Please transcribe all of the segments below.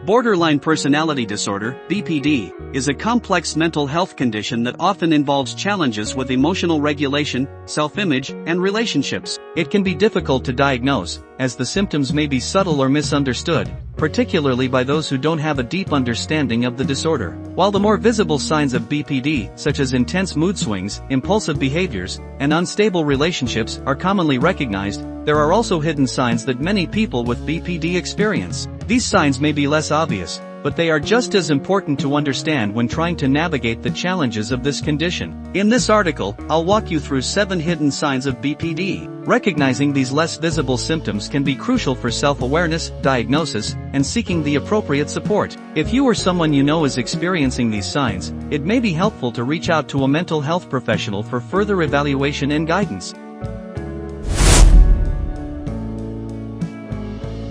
Borderline personality disorder, BPD, is a complex mental health condition that often involves challenges with emotional regulation, self-image, and relationships. It can be difficult to diagnose, as the symptoms may be subtle or misunderstood, particularly by those who don't have a deep understanding of the disorder. While the more visible signs of BPD, such as intense mood swings, impulsive behaviors, and unstable relationships, are commonly recognized, there are also hidden signs that many people with BPD experience. These signs may be less obvious, but they are just as important to understand when trying to navigate the challenges of this condition. In this article, I'll walk you through 7 hidden signs of BPD. Recognizing these less visible symptoms can be crucial for self-awareness, diagnosis, and seeking the appropriate support. If you or someone you know is experiencing these signs, it may be helpful to reach out to a mental health professional for further evaluation and guidance.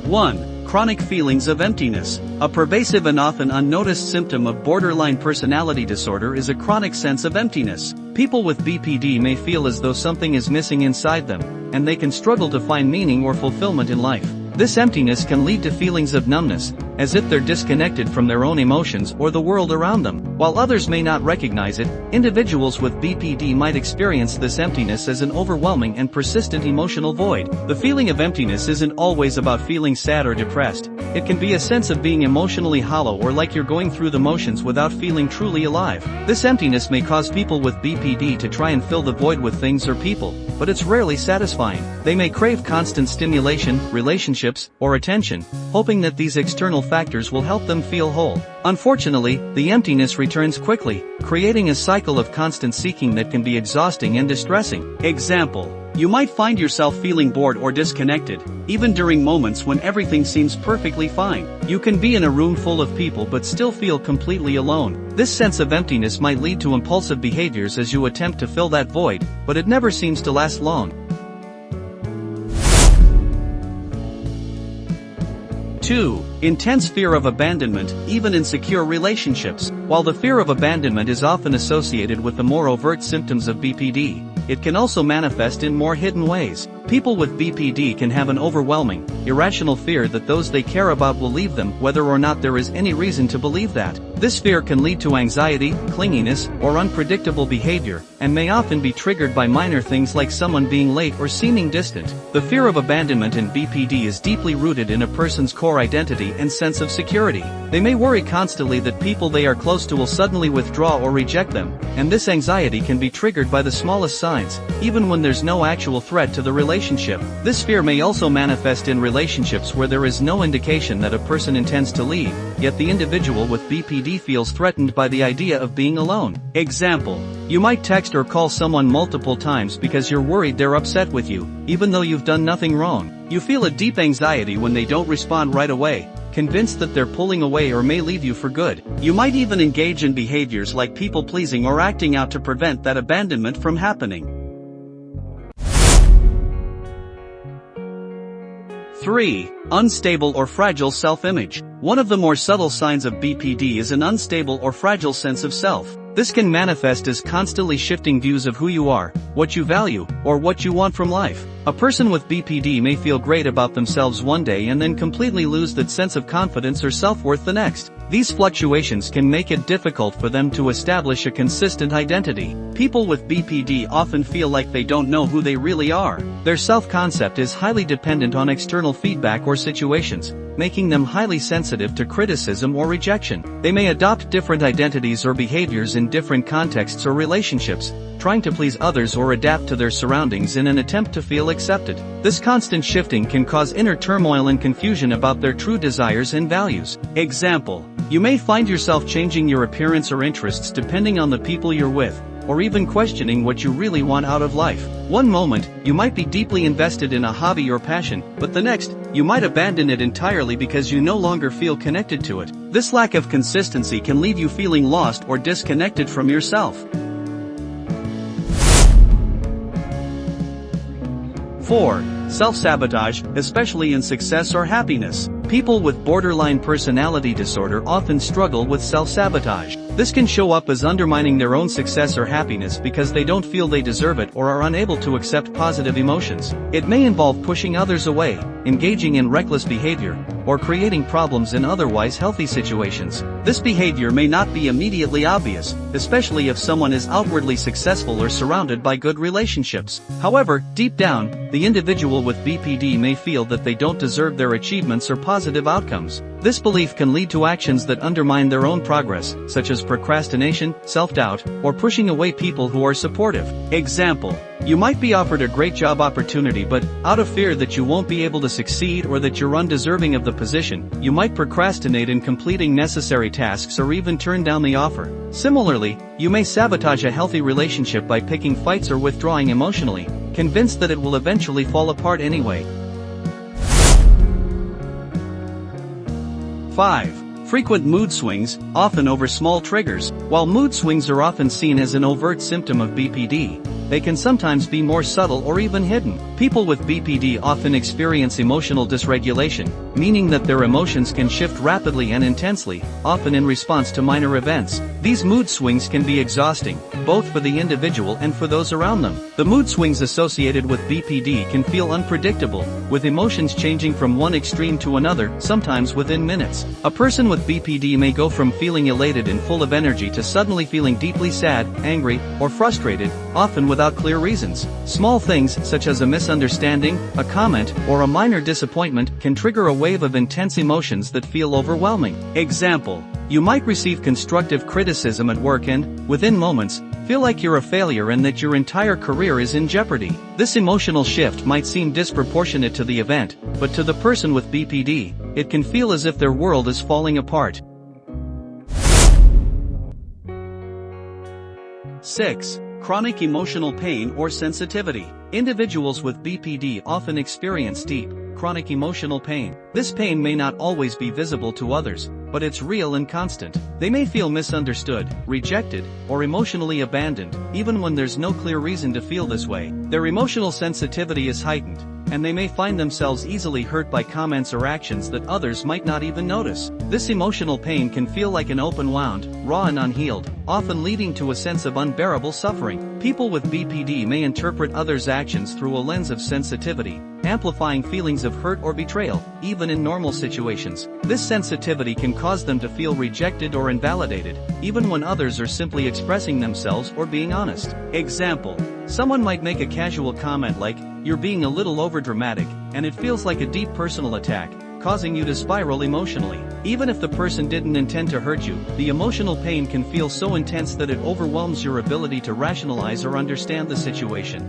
1. Chronic feelings of emptiness. A pervasive and often unnoticed symptom of borderline personality disorder is a chronic sense of emptiness. People with BPD may feel as though something is missing inside them, and they can struggle to find meaning or fulfillment in life. This emptiness can lead to feelings of numbness, as if they're disconnected from their own emotions or the world around them. While others may not recognize it, individuals with BPD might experience this emptiness as an overwhelming and persistent emotional void. The feeling of emptiness isn't always about feeling sad or depressed. It can be a sense of being emotionally hollow or like you're going through the motions without feeling truly alive. This emptiness may cause people with BPD to try and fill the void with things or people, but it's rarely satisfying. They may crave constant stimulation, relationships, or attention, hoping that these external factors will help them feel whole. Unfortunately, the emptiness returns quickly, creating a cycle of constant seeking that can be exhausting and distressing. Example: you might find yourself feeling bored or disconnected, even during moments when everything seems perfectly fine. You can be in a room full of people but still feel completely alone. This sense of emptiness might lead to impulsive behaviors as you attempt to fill that void, but it never seems to last long. 2. Intense fear of abandonment, even in secure relationships. While the fear of abandonment is often associated with the more overt symptoms of BPD, it can also manifest in more hidden ways. People with BPD can have an overwhelming, irrational fear that those they care about will leave them, whether or not there is any reason to believe that. This fear can lead to anxiety, clinginess, or unpredictable behavior, and may often be triggered by minor things like someone being late or seeming distant. The fear of abandonment in BPD is deeply rooted in a person's core identity and sense of security. They may worry constantly that people they are close to will suddenly withdraw or reject them, and this anxiety can be triggered by the smallest signs, even when there's no actual threat to the relationship. This fear may also manifest in relationships where there is no indication that a person intends to leave, yet the individual with BPD feels threatened by the idea of being alone. Example: you might text or call someone multiple times because you're worried they're upset with you, even though you've done nothing wrong. You feel a deep anxiety when they don't respond right away, convinced that they're pulling away or may leave you for good. You might even engage in behaviors like people-pleasing or acting out to prevent that abandonment from happening. 3. Unstable or fragile self-image. One of the more subtle signs of BPD is an unstable or fragile sense of self. This can manifest as constantly shifting views of who you are, what you value, or what you want from life. A person with BPD may feel great about themselves one day and then completely lose that sense of confidence or self-worth the next. These fluctuations can make it difficult for them to establish a consistent identity. People with BPD often feel like they don't know who they really are. Their self-concept is highly dependent on external feedback or situations, making them highly sensitive to criticism or rejection. They may adopt different identities or behaviors in different contexts or relationships, trying to please others or adapt to their surroundings in an attempt to feel accepted. This constant shifting can cause inner turmoil and confusion about their true desires and values. Example: you may find yourself changing your appearance or interests depending on the people you're with, or even questioning what you really want out of life. One moment, you might be deeply invested in a hobby or passion, but the next, you might abandon it entirely because you no longer feel connected to it. This lack of consistency can leave you feeling lost or disconnected from yourself. 4. Self-sabotage, especially in success or happiness. People with borderline personality disorder often struggle with self-sabotage. This can show up as undermining their own success or happiness because they don't feel they deserve it or are unable to accept positive emotions. It may involve pushing others away, engaging in reckless behavior, or creating problems in otherwise healthy situations. This behavior may not be immediately obvious, especially if someone is outwardly successful or surrounded by good relationships. However, deep down, the individual with BPD may feel that they don't deserve their achievements or positive outcomes. This belief can lead to actions that undermine their own progress, such as procrastination, self-doubt, or pushing away people who are supportive. Example: you might be offered a great job opportunity, but, out of fear that you won't be able to succeed or that you're undeserving of the position, you might procrastinate in completing necessary tasks or even turn down the offer. Similarly, you may sabotage a healthy relationship by picking fights or withdrawing emotionally, convinced that it will eventually fall apart anyway. 5. Frequent mood swings, often over small triggers. While mood swings are often seen as an overt symptom of BPD, they can sometimes be more subtle or even hidden. People with BPD often experience emotional dysregulation, meaning that their emotions can shift rapidly and intensely, often in response to minor events. These mood swings can be exhausting, both for the individual and for those around them. The mood swings associated with BPD can feel unpredictable, with emotions changing from one extreme to another, sometimes within minutes. A person with BPD may go from feeling elated and full of energy to suddenly feeling deeply sad, angry, or frustrated, often without clear reasons. Small things, such as a misunderstanding, a comment, or a minor disappointment, can trigger a wave of intense emotions that feel overwhelming. Example: you might receive constructive criticism at work and, within moments, feel like you're a failure and that your entire career is in jeopardy. This emotional shift might seem disproportionate to the event, but to the person with BPD, it can feel as if their world is falling apart. 6. Chronic emotional pain or sensitivity. Individuals with BPD often experience deep, chronic emotional pain. This pain may not always be visible to others, but it's real and constant. They may feel misunderstood, rejected, or emotionally abandoned, even when there's no clear reason to feel this way. Their emotional sensitivity is heightened, and they may find themselves easily hurt by comments or actions that others might not even notice. This emotional pain can feel like an open wound, raw and unhealed, often leading to a sense of unbearable suffering. People with BPD may interpret others' actions through a lens of sensitivity, amplifying feelings of hurt or betrayal, even in normal situations. This sensitivity can cause them to feel rejected or invalidated, even when others are simply expressing themselves or being honest. Example: someone might make a casual comment like, "You're being a little overdramatic," and it feels like a deep personal attack, causing you to spiral emotionally. Even if the person didn't intend to hurt you, the emotional pain can feel so intense that it overwhelms your ability to rationalize or understand the situation.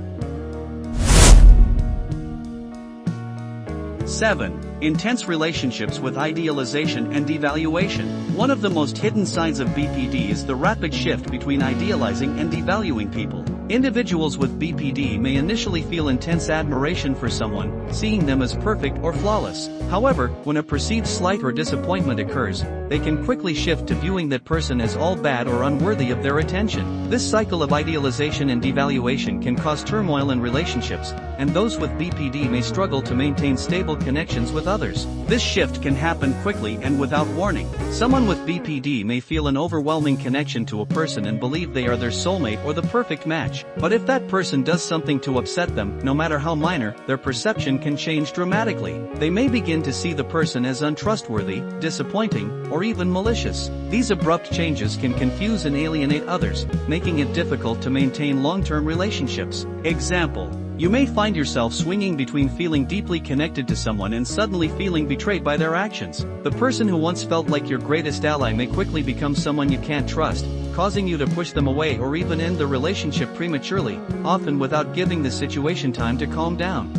7. Intense relationships with idealization and devaluation. One of the most hidden signs of BPD is the rapid shift between idealizing and devaluing people. Individuals with BPD may initially feel intense admiration for someone, seeing them as perfect or flawless. However, when a perceived slight or disappointment occurs, they can quickly shift to viewing that person as all bad or unworthy of their attention. This cycle of idealization and devaluation can cause turmoil in relationships, and those with BPD may struggle to maintain stable connections with others. This shift can happen quickly and without warning. Someone with BPD may feel an overwhelming connection to a person and believe they are their soulmate or the perfect match. But if that person does something to upset them, no matter how minor, their perception can change dramatically. They may begin to see the person as untrustworthy, disappointing, or even malicious. These abrupt changes can confuse and alienate others, making it difficult to maintain long-term relationships. Example: you may find yourself swinging between feeling deeply connected to someone and suddenly feeling betrayed by their actions. The person who once felt like your greatest ally may quickly become someone you can't trust, causing you to push them away or even end the relationship prematurely, often without giving the situation time to calm down.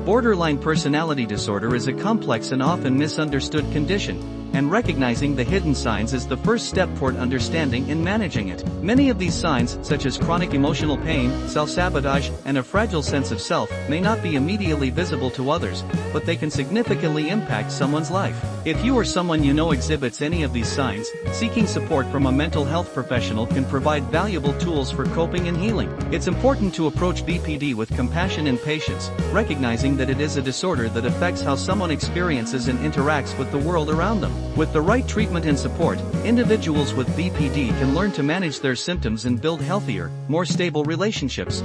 Borderline personality disorder is a complex and often misunderstood condition, and recognizing the hidden signs is the first step toward understanding and managing it. Many of these signs, such as chronic emotional pain, self-sabotage, and a fragile sense of self, may not be immediately visible to others, but they can significantly impact someone's life. If you or someone you know exhibits any of these signs, seeking support from a mental health professional can provide valuable tools for coping and healing. It's important to approach BPD with compassion and patience, recognizing that it is a disorder that affects how someone experiences and interacts with the world around them. With the right treatment and support, individuals with BPD can learn to manage their symptoms and build healthier, more stable relationships.